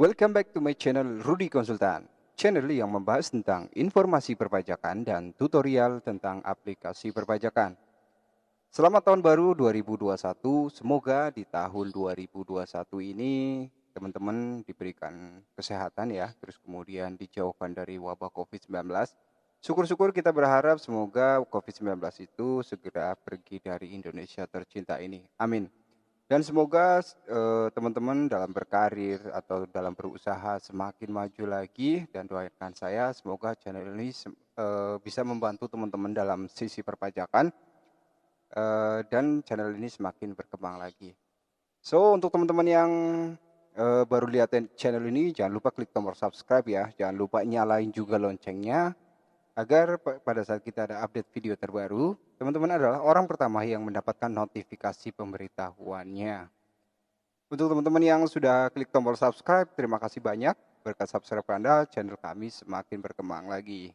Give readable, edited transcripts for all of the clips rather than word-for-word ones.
Welcome back to my channel Rudy Konsultan, channel yang membahas tentang informasi perpajakan dan tutorial tentang aplikasi perpajakan. Selamat tahun baru 2021, semoga di tahun 2021 ini teman-teman diberikan kesehatan ya, terus kemudian dijauhkan dari wabah COVID-19. Syukur-syukur kita berharap semoga COVID-19 itu segera pergi dari Indonesia tercinta ini. Amin. Dan semoga teman-teman dalam berkarir atau dalam berusaha semakin maju lagi, dan doakan saya semoga channel ini bisa membantu teman-teman dalam sisi perpajakan dan channel ini semakin berkembang lagi. So untuk teman-teman yang baru lihat channel ini, jangan lupa klik tombol subscribe ya, jangan lupa nyalain juga loncengnya agar pada saat kita ada update video terbaru, teman-teman adalah orang pertama yang mendapatkan notifikasi pemberitahuannya. Untuk teman-teman yang sudah klik tombol subscribe, terima kasih banyak. Berkat subscribe Anda, channel kami semakin berkembang lagi.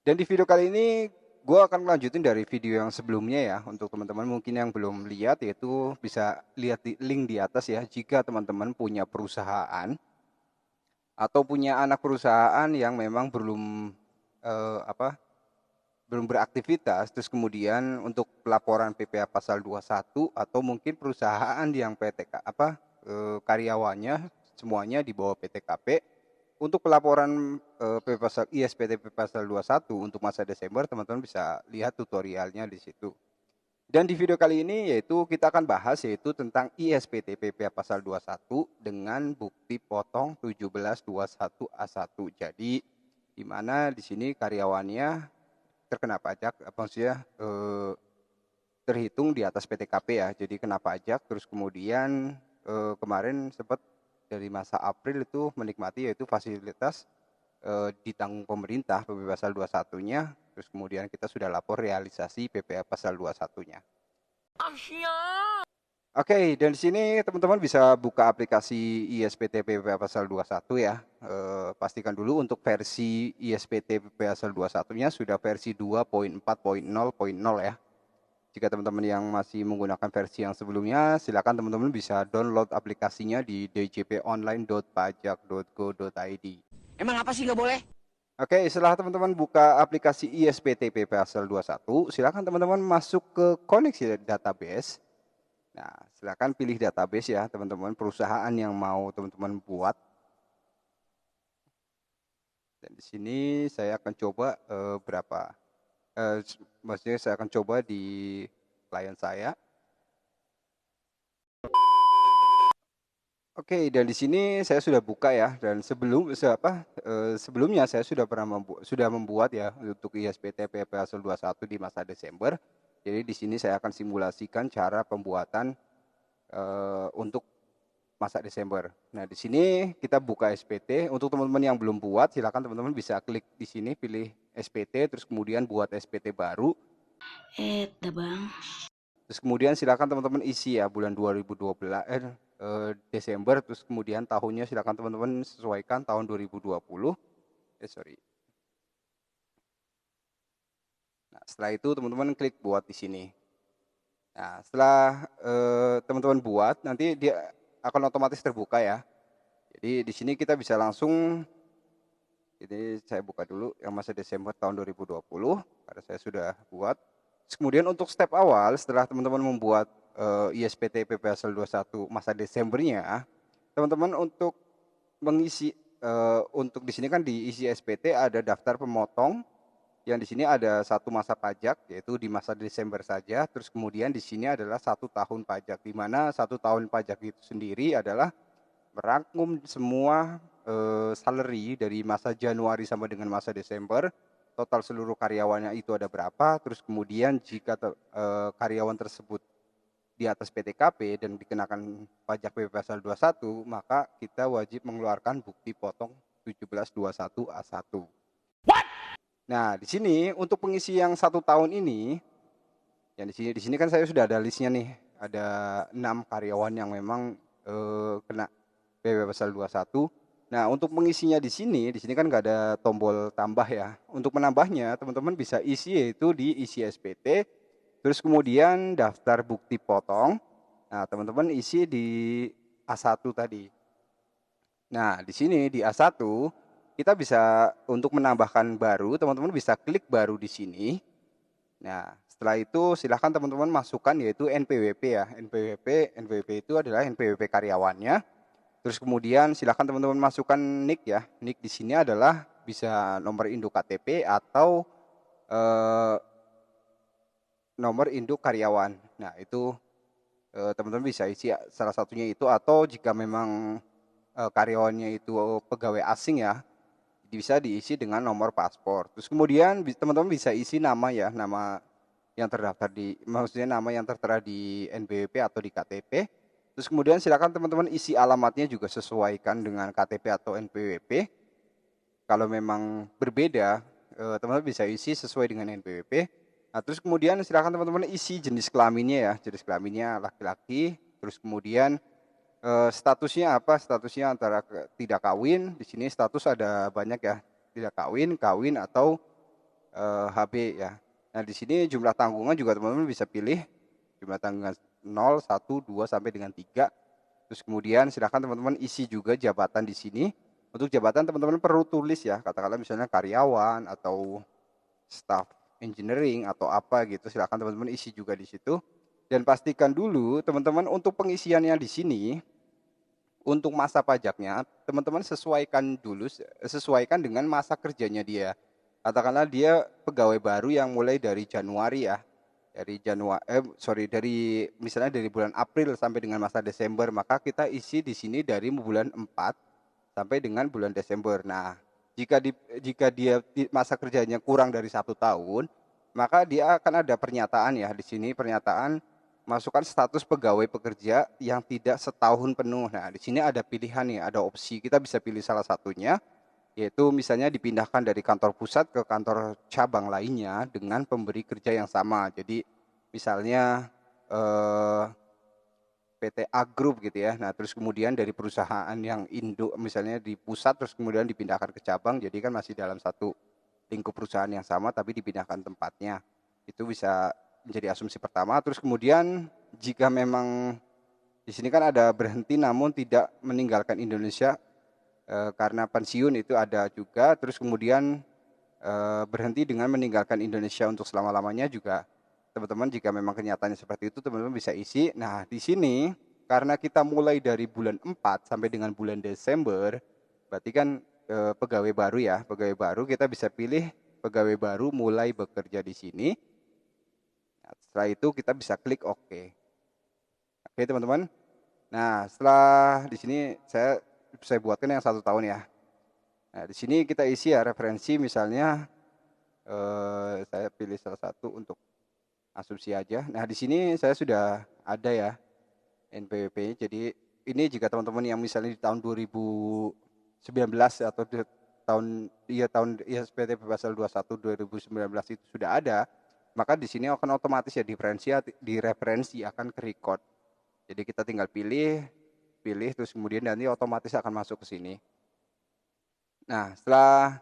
Dan di video kali ini, gue akan melanjutin dari video yang sebelumnya ya. Untuk teman-teman mungkin yang belum lihat, yaitu bisa lihat di link di atas ya. Jika teman-teman punya perusahaan atau punya anak perusahaan yang memang belum belum beraktivitas, terus kemudian untuk pelaporan PPh pasal 21 atau mungkin perusahaan yang karyawannya semuanya di bawah PTKP, untuk pelaporan ISPT PP pasal 21 untuk masa Desember, teman-teman bisa lihat tutorialnya di situ. Dan di video kali ini yaitu kita akan bahas yaitu tentang ISPT PPh pasal 21 dengan bukti potong 1721A1. Jadi di mana di sini karyawannya terkena pajak, maksudnya terhitung di atas PTKP ya. Jadi kena pajak, terus kemudian kemarin sempat dari masa April itu menikmati yaitu fasilitas ditanggung pemerintah PP pasal 21-nya. Terus kemudian kita sudah lapor realisasi PPh pasal 21-nya. Oke, dan di sini teman-teman bisa buka aplikasi ISPT PPh pasal 21 ya. Pastikan dulu untuk versi ISPT PPh pasal 21-nya sudah versi 2.4.0.0 ya. Jika teman-teman yang masih menggunakan versi yang sebelumnya, silakan teman-teman bisa download aplikasinya di djponline.pajak.go.id. Emang apa sih nggak boleh? Oke, setelah teman-teman buka aplikasi ISPT PPh pasal 21, silakan teman-teman masuk ke koneksi database. Nah, silakan pilih database ya, teman-teman, perusahaan yang mau teman-teman buat. Dan di sini saya akan coba maksudnya saya akan coba di klien saya. Oke, dan di sini saya sudah buka ya, dan sebelumnya saya sudah membuat ya untuk ISPT PPh pasal 21 di masa Desember. Jadi di sini saya akan simulasikan cara pembuatan untuk masa Desember. Nah, di sini kita buka SPT. Untuk teman-teman yang belum buat, silakan teman-teman bisa klik di sini, pilih SPT, terus kemudian buat SPT baru. Bang. Terus kemudian silakan teman-teman isi ya bulan 2012 Desember, terus kemudian tahunnya silakan teman-teman sesuaikan tahun 2020. Nah, setelah itu teman-teman klik buat di sini. Nah, setelah teman-teman buat, nanti dia akan otomatis terbuka ya. Jadi di sini kita bisa langsung, ini saya buka dulu yang masa Desember tahun 2020, karena saya sudah buat. Kemudian untuk step awal, setelah teman-teman membuat ISPT PPh pasal 21 masa Desembernya, teman-teman untuk mengisi, untuk di sini kan diisi SPT ada daftar pemotong, yang di sini ada satu masa pajak, yaitu di masa Desember saja. Terus kemudian di sini adalah 1 tahun pajak, di mana 1 tahun pajak itu sendiri adalah merangkum semua salary dari masa Januari sampai dengan masa Desember, total seluruh karyawannya itu ada berapa, terus kemudian jika karyawan tersebut di atas PTKP dan dikenakan pajak PPh pasal 21, maka kita wajib mengeluarkan bukti potong 1721A1. Nah, di sini untuk pengisi yang 1 tahun ini, yang di sini kan saya sudah ada listnya nih, ada 6 karyawan yang memang kena PPh pasal 21. Nah, untuk mengisinya di sini kan nggak ada tombol tambah ya. Untuk menambahnya, teman-teman bisa isi yaitu di isi SPT, Terus kemudian daftar bukti potong. Nah, teman-teman isi di A1 tadi. Nah, di sini di A1 kita bisa untuk menambahkan baru, teman-teman bisa klik baru di sini. Nah, setelah itu silahkan teman-teman masukkan yaitu NPWP ya. NPWP itu adalah NPWP karyawannya. Terus kemudian silahkan teman-teman masukkan NIK ya. NIK di sini adalah bisa nomor induk KTP atau nomor induk karyawan. Nah, itu teman-teman bisa isi salah satunya itu, atau jika memang karyawannya itu pegawai asing ya, bisa diisi dengan nomor paspor. Terus kemudian teman-teman bisa isi nama ya, nama yang terdaftar di, maksudnya nama yang tertera di NPWP atau di KTP. Terus kemudian silakan teman-teman isi alamatnya juga sesuaikan dengan KTP atau NPWP. Kalau memang berbeda, teman-teman bisa isi sesuai dengan NPWP. Nah, terus kemudian silakan teman-teman isi jenis kelaminnya ya, jenis kelaminnya laki-laki. Terus kemudian statusnya apa? Statusnya antara tidak kawin. Di sini status ada banyak ya, tidak kawin, kawin atau HB ya. Nah, di sini jumlah tanggungan juga teman-teman bisa pilih jumlah tanggungan 0, 1, 2 sampai dengan 3. Terus kemudian silakan teman-teman isi juga jabatan di sini. Untuk jabatan teman-teman perlu tulis ya, katakanlah misalnya karyawan atau staff engineering atau apa gitu. Silakan teman-teman isi juga di situ. Dan pastikan dulu teman-teman untuk pengisiannya di sini, untuk masa pajaknya, teman-teman sesuaikan dengan masa kerjanya dia. Katakanlah dia pegawai baru yang mulai dari Januari ya. Dari misalnya dari bulan April sampai dengan masa Desember, maka kita isi di sini dari bulan 4 sampai dengan bulan Desember. Nah, jika dia masa kerjanya kurang dari 1 tahun, maka dia akan ada pernyataan ya di sini, pernyataan masukkan status pegawai pekerja yang tidak setahun penuh. Nah, di sini ada pilihan nih, ada opsi. Kita bisa pilih salah satunya, yaitu misalnya dipindahkan dari kantor pusat ke kantor cabang lainnya dengan pemberi kerja yang sama. Jadi misalnya PT A Group gitu ya. Nah, terus kemudian dari perusahaan yang induk misalnya di pusat terus kemudian dipindahkan ke cabang, jadi kan masih dalam satu lingkup perusahaan yang sama tapi dipindahkan tempatnya. Itu bisa menjadi asumsi pertama. Terus kemudian jika memang di sini kan ada berhenti namun tidak meninggalkan Indonesia karena pensiun, itu ada juga. Terus kemudian berhenti dengan meninggalkan Indonesia untuk selama-lamanya juga, teman-teman jika memang kenyataannya seperti itu teman-teman bisa isi. Nah, di sini karena kita mulai dari bulan 4 sampai dengan bulan Desember, berarti kan pegawai baru ya, pegawai baru kita bisa pilih pegawai baru mulai bekerja di sini. Nah, setelah itu kita bisa klik OK. Oke teman-teman. Nah, setelah di sini saya buatkan yang 1 tahun ya. Nah, di sini kita isi ya referensi, misalnya saya pilih salah satu untuk asumsi aja. Nah, di sini saya sudah ada ya NPWP. Jadi ini jika teman-teman yang misalnya di tahun 2019 atau di tahun SPT Pasal 21 2019 itu sudah ada, maka di sini akan otomatis ya di referensi akan ke record. Jadi kita tinggal pilih terus kemudian nanti otomatis akan masuk ke sini. Nah, setelah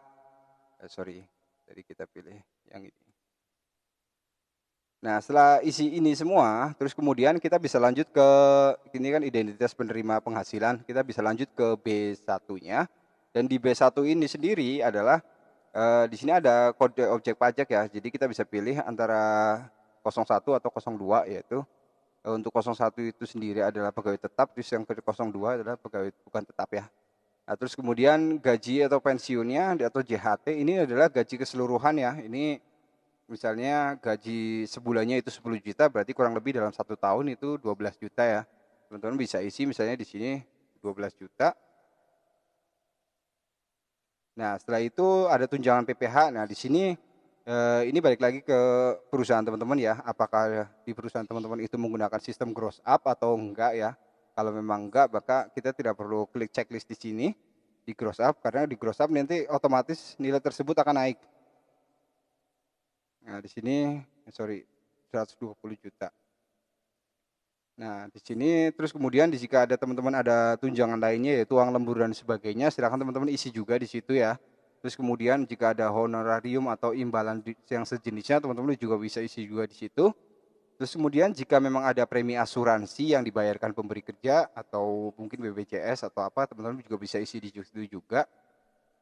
tadi kita pilih yang ini. Nah, setelah isi ini semua, terus kemudian kita bisa lanjut ke, ini kan identitas penerima penghasilan, kita bisa lanjut ke B1-nya. Dan di B1 ini sendiri adalah, di sini ada kode objek pajak ya, jadi kita bisa pilih antara 01 atau 02, yaitu untuk 01 itu sendiri adalah pegawai tetap, terus yang ke 02 adalah pegawai bukan tetap ya. Nah, terus kemudian gaji atau pensiunnya atau JHT ini adalah gaji keseluruhan ya, ini misalnya gaji sebulannya itu 10 juta, berarti kurang lebih dalam 1 tahun itu 12 juta ya. Teman-teman bisa isi misalnya di sini 12 juta. Nah, setelah itu ada tunjangan PPh. Nah, di sini ini balik lagi ke perusahaan teman-teman ya. Apakah di perusahaan teman-teman itu menggunakan sistem gross up atau enggak ya. Kalau memang enggak, maka kita tidak perlu klik checklist di sini di gross up, karena di gross up nanti otomatis nilai tersebut akan naik. Nah, di sini 120 juta. Nah, di sini terus kemudian jika ada teman-teman ada tunjangan lainnya yaitu uang lembur dan sebagainya, silakan teman-teman isi juga di situ ya. Terus kemudian jika ada honorarium atau imbalan yang sejenisnya, teman-teman juga bisa isi juga di situ. Terus kemudian jika memang ada premi asuransi yang dibayarkan pemberi kerja atau mungkin BPJS atau apa, teman-teman juga bisa isi di situ juga.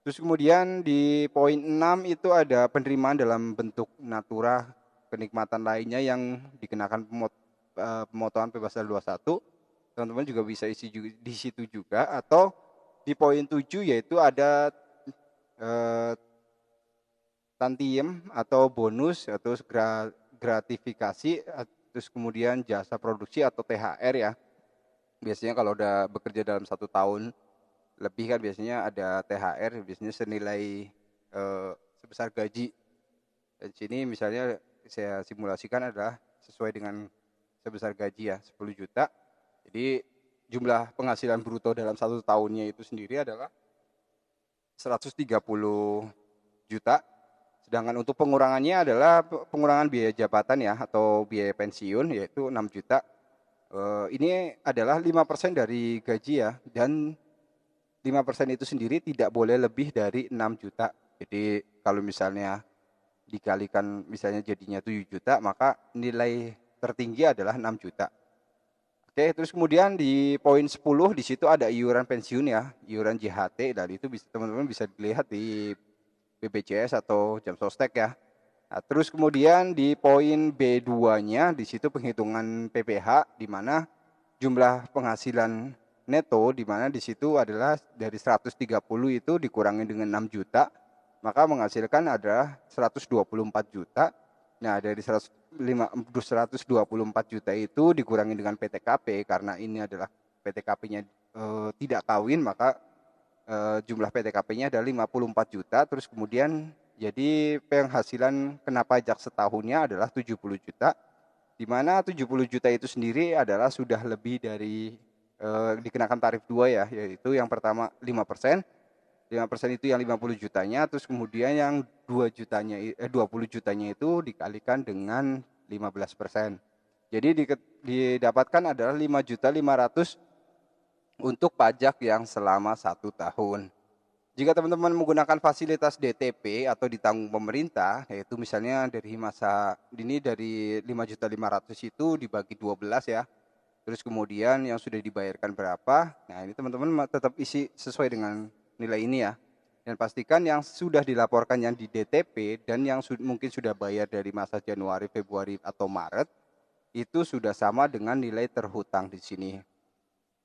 Terus kemudian di poin 6 itu ada penerimaan dalam bentuk natura kenikmatan lainnya yang dikenakan pemotongan PPh 21. Teman-teman juga bisa isi di situ juga, atau di poin 7 yaitu ada eh, tantiem atau bonus atau gratifikasi, terus kemudian jasa produksi atau THR ya. Biasanya kalau udah bekerja dalam 1 tahun lebih kan biasanya ada THR, biasanya senilai sebesar gaji. Dan sini misalnya saya simulasikan adalah sesuai dengan sebesar gaji ya, 10 juta. Jadi jumlah penghasilan bruto dalam 1 tahunnya itu sendiri adalah 130 juta. Sedangkan untuk pengurangannya adalah pengurangan biaya jabatan ya atau biaya pensiun yaitu 6 juta. Ini adalah 5% dari gaji ya, dan 5% itu sendiri tidak boleh lebih dari 6 juta. Jadi kalau misalnya dikalikan misalnya jadinya 7 juta, maka nilai tertinggi adalah 6 juta. Oke, terus kemudian di poin 10 di situ ada iuran pensiun ya, iuran JHT, dan itu bisa teman-teman bisa dilihat di BPJS atau Jam Sostek ya. Nah, terus kemudian di poin B2-nya di situ penghitungan PPh di mana jumlah penghasilan neto di mana di situ adalah dari 130 itu dikurangi dengan 6 juta, maka menghasilkan adalah 124 juta. Nah, dari 124 juta itu dikurangi dengan PTKP, karena ini adalah PTKP-nya tidak kawin, maka jumlah PTKP-nya adalah 54 juta. Terus kemudian jadi penghasilan kena pajak setahunnya adalah 70 juta, di mana 70 juta itu sendiri adalah sudah lebih dari dikenakan tarif 2 ya, yaitu yang pertama 5%. 5% itu yang 50 jutanya, terus kemudian yang 20 jutanya itu dikalikan dengan 15%. Jadi didapatkan adalah 5.500.000 untuk pajak yang selama 1 tahun. Jika teman-teman menggunakan fasilitas DTP atau ditanggung pemerintah, yaitu misalnya dari masa ini dari 5.500.000 itu dibagi 12 ya. Terus kemudian yang sudah dibayarkan berapa? Nah, ini teman-teman tetap isi sesuai dengan nilai ini ya. Dan pastikan yang sudah dilaporkan yang di DTP dan yang mungkin sudah bayar dari masa Januari, Februari atau Maret itu sudah sama dengan nilai terhutang di sini.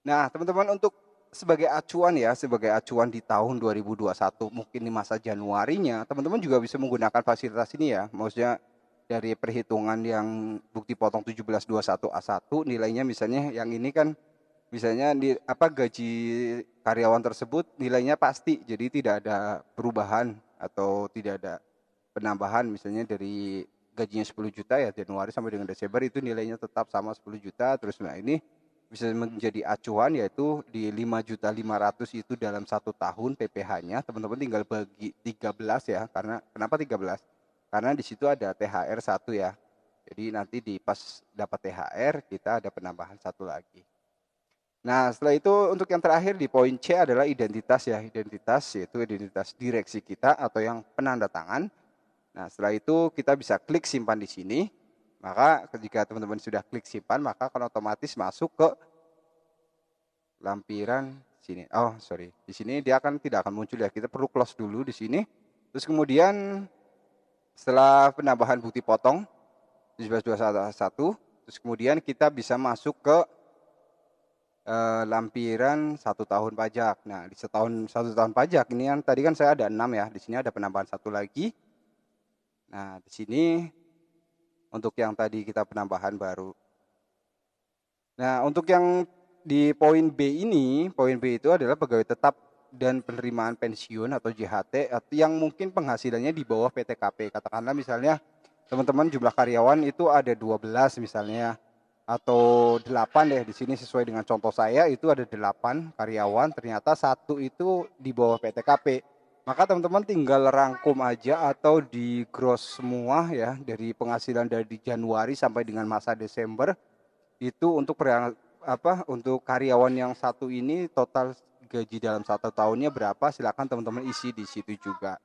Nah, teman-teman untuk sebagai acuan ya, sebagai acuan di tahun 2021 mungkin di masa Januarinya, teman-teman juga bisa menggunakan fasilitas ini ya. Maksudnya dari perhitungan yang bukti potong 1721A1 nilainya misalnya yang ini kan misalnya di gaji karyawan tersebut nilainya pasti, jadi tidak ada perubahan atau tidak ada penambahan, misalnya dari gajinya 10 juta ya Januari sampai dengan Desember itu nilainya tetap sama 10 juta terus. Nah, ini bisa menjadi acuan yaitu di 5.500.000 itu dalam 1 tahun PPh-nya teman-teman tinggal bagi 13 ya, karena kenapa 13? Karena di situ ada THR 1 ya. Jadi nanti di pas dapat THR kita ada penambahan 1 lagi. Nah, setelah itu untuk yang terakhir di poin C adalah identitas ya. Identitas yaitu identitas direksi kita atau yang penanda tangan. Nah, setelah itu kita bisa klik simpan di sini. Maka ketika teman-teman sudah klik simpan, maka akan otomatis masuk ke lampiran sini. Oh, sorry. Di sini dia tidak akan muncul ya. Kita perlu close dulu di sini. Terus kemudian setelah penambahan bukti potong 1721, terus kemudian kita bisa masuk ke lampiran 1 tahun pajak. Nah, di 1 tahun pajak ini kan tadi kan saya ada 6 ya. Di sini ada penambahan 1 lagi. Nah, di sini untuk yang tadi kita penambahan baru. Nah, untuk yang di poin B ini, poin B itu adalah pegawai tetap dan penerimaan pensiun atau JHT yang mungkin penghasilannya di bawah PTKP. Katakanlah misalnya teman-teman jumlah karyawan itu ada 12 misalnya atau 8 deh di sini sesuai dengan contoh saya itu ada 8 karyawan, ternyata 1 itu di bawah PTKP. Maka teman-teman tinggal rangkum aja atau di gross semua ya dari penghasilan dari Januari sampai dengan masa Desember itu untuk untuk karyawan yang 1 ini total gaji dalam 1 tahunnya berapa, silakan teman-teman isi di situ juga.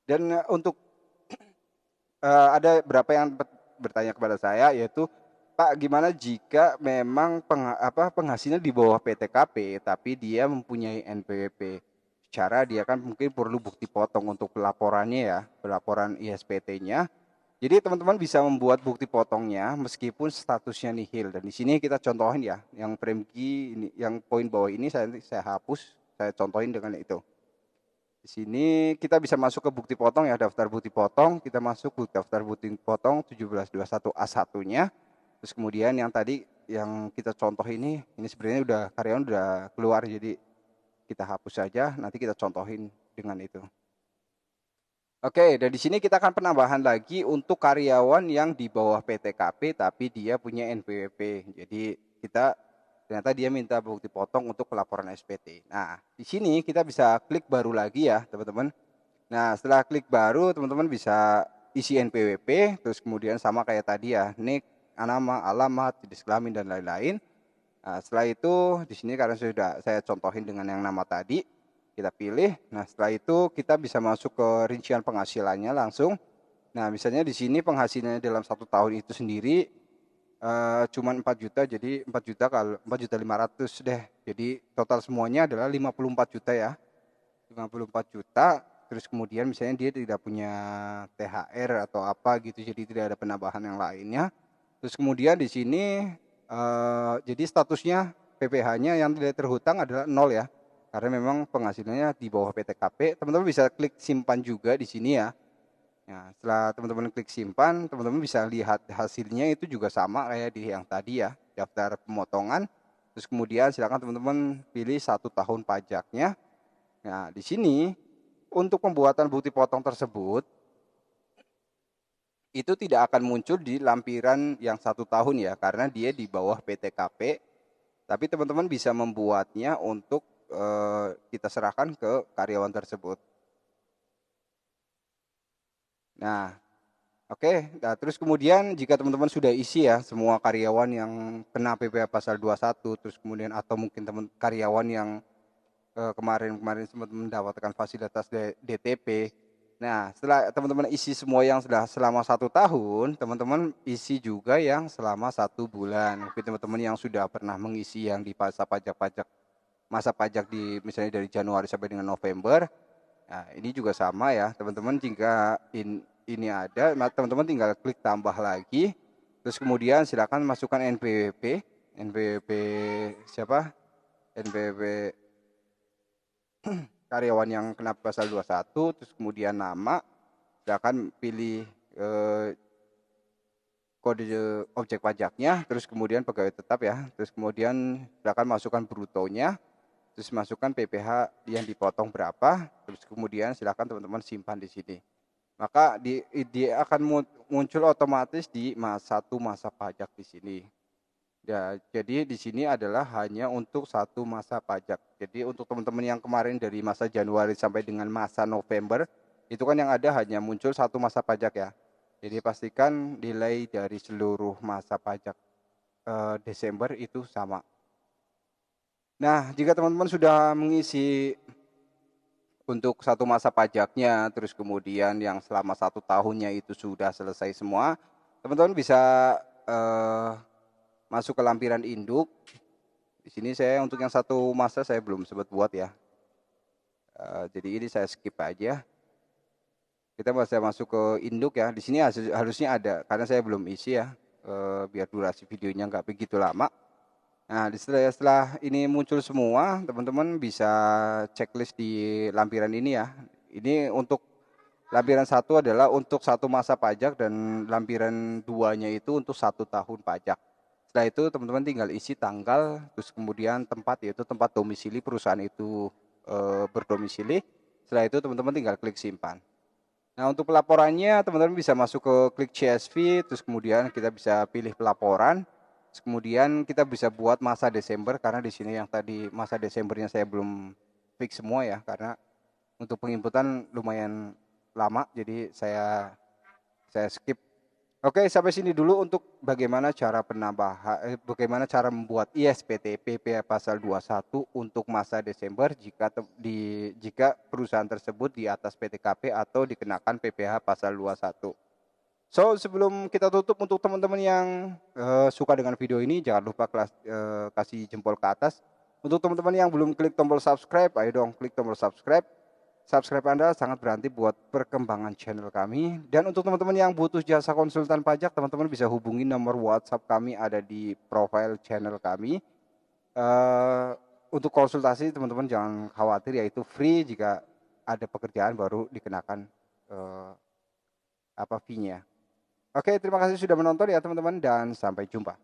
Dan untuk ada bertanya kepada saya, yaitu, "Pak, gimana jika memang penghasilannya di bawah PTKP, tapi dia mempunyai NPWP? Secara dia kan mungkin perlu bukti potong untuk pelaporannya ya, pelaporan ISPT-nya. Jadi teman-teman bisa membuat bukti potongnya meskipun statusnya nihil. Dan di sini kita contohin ya, yang frame key ini, yang poin bawah ini saya hapus, saya contohin dengan itu. Di sini kita bisa masuk ke bukti potong ya, daftar bukti potong, kita masuk ke daftar bukti potong 1721A1-nya. Terus kemudian yang tadi yang kita contoh ini sebenarnya udah karyawan udah keluar, jadi kita hapus saja, nanti kita contohin dengan itu. Oke, dan di sini kita akan penambahan lagi untuk karyawan yang di bawah PTKP tapi dia punya NPWP. Jadi kita ternyata dia minta bukti potong untuk pelaporan SPT. Nah, di sini kita bisa klik baru lagi ya, teman-teman. Nah, setelah klik baru, teman-teman bisa isi NPWP, terus kemudian sama kayak tadi ya, NIK, nama, alamat, jenis kelamin dan lain-lain. Nah, setelah itu di sini karena sudah saya contohin dengan yang nama tadi, kita pilih. Nah, setelah itu kita bisa masuk ke rincian penghasilannya langsung. Nah, misalnya di sini penghasilannya dalam 1 tahun itu sendiri cuma 4 juta, jadi 4 juta kalau 4.500.000 deh. Jadi total semuanya adalah 54 juta ya. 54 juta, terus kemudian misalnya dia tidak punya THR atau apa gitu, jadi tidak ada penambahan yang lainnya. Terus kemudian di sini jadi statusnya PPh-nya yang tidak terhutang adalah 0 ya. Karena memang penghasilannya di bawah PTKP. Teman-teman bisa klik simpan juga di sini ya. Nah, setelah teman-teman klik simpan, teman-teman bisa lihat hasilnya itu juga sama kayak di yang tadi ya, daftar pemotongan. Terus kemudian silakan teman-teman pilih 1 tahun pajaknya. Nah, di sini untuk pembuatan bukti potong tersebut itu tidak akan muncul di lampiran yang 1 tahun ya, karena dia di bawah PTKP. Tapi teman-teman bisa membuatnya untuk kita serahkan ke karyawan tersebut. Nah, oke. Nah, terus kemudian jika teman-teman sudah isi ya semua karyawan yang kena PPh pasal 21, terus kemudian atau mungkin karyawan yang kemarin sempat mendapatkan fasilitas DTP. Nah, setelah teman-teman isi semua yang sudah selama 1 tahun, teman-teman isi juga yang selama 1 bulan. Mungkin teman-teman yang sudah pernah mengisi yang di masa pajak di misalnya dari Januari sampai dengan November. Nah, ini juga sama ya, teman-teman. Jika ini ada, teman-teman tinggal klik tambah lagi. Terus kemudian silakan masukkan NPWP siapa? NPWP karyawan yang kena pasal 21, terus kemudian nama, silakan pilih kode objek pajaknya, terus kemudian pegawai tetap ya, terus kemudian silakan masukkan brutonya, terus masukkan PPh yang dipotong berapa, terus kemudian silakan teman-teman simpan di sini. Maka dia akan muncul otomatis di satu masa pajak di sini. Ya, jadi di sini adalah hanya untuk 1 masa pajak. Jadi untuk teman-teman yang kemarin dari masa Januari sampai dengan masa November, itu kan yang ada hanya muncul 1 masa pajak ya. Jadi pastikan nilai dari seluruh masa pajak Desember itu sama. Nah, jika teman-teman sudah mengisi untuk 1 masa pajaknya, terus kemudian yang selama 1 tahunnya itu sudah selesai semua, teman-teman bisa masuk ke lampiran induk. Di sini saya untuk yang 1 masa saya belum sempat buat ya. Jadi ini saya skip aja. Kita bisa masuk ke induk ya. Di sini harusnya ada, karena saya belum isi ya. Biar durasi videonya nggak begitu lama. Nah, setelah ini muncul semua, teman-teman bisa checklist di lampiran ini ya. Ini untuk lampiran 1 adalah untuk 1 masa pajak, dan lampiran 2-nya itu untuk 1 tahun pajak. Setelah itu teman-teman tinggal isi tanggal, terus kemudian tempat, yaitu tempat domisili perusahaan itu berdomisili. Setelah itu teman-teman tinggal klik simpan. Nah, untuk pelaporannya teman-teman bisa masuk ke klik CSV, terus kemudian kita bisa pilih pelaporan. Terus kemudian kita bisa buat masa Desember, karena di sini yang tadi masa Desembernya saya belum fix semua ya, karena untuk penginputan lumayan lama, jadi saya skip. Oke, sampai sini dulu untuk bagaimana cara bagaimana cara membuat ISPT PPh pasal 21 untuk masa Desember jika perusahaan tersebut di atas PTKP atau dikenakan PPh pasal 21. So, sebelum kita tutup, untuk teman-teman yang suka dengan video ini, jangan lupa kasih jempol ke atas. Untuk teman-teman yang belum klik tombol subscribe, ayo dong klik tombol subscribe. Subscribe Anda sangat berarti buat perkembangan channel kami. Dan untuk teman-teman yang butuh jasa konsultan pajak, teman-teman bisa hubungi nomor WhatsApp kami ada di profile channel kami. Untuk konsultasi teman-teman jangan khawatir, yaitu free. Jika ada pekerjaan baru dikenakan fee-nya. Oke, terima kasih sudah menonton ya teman-teman, dan sampai jumpa.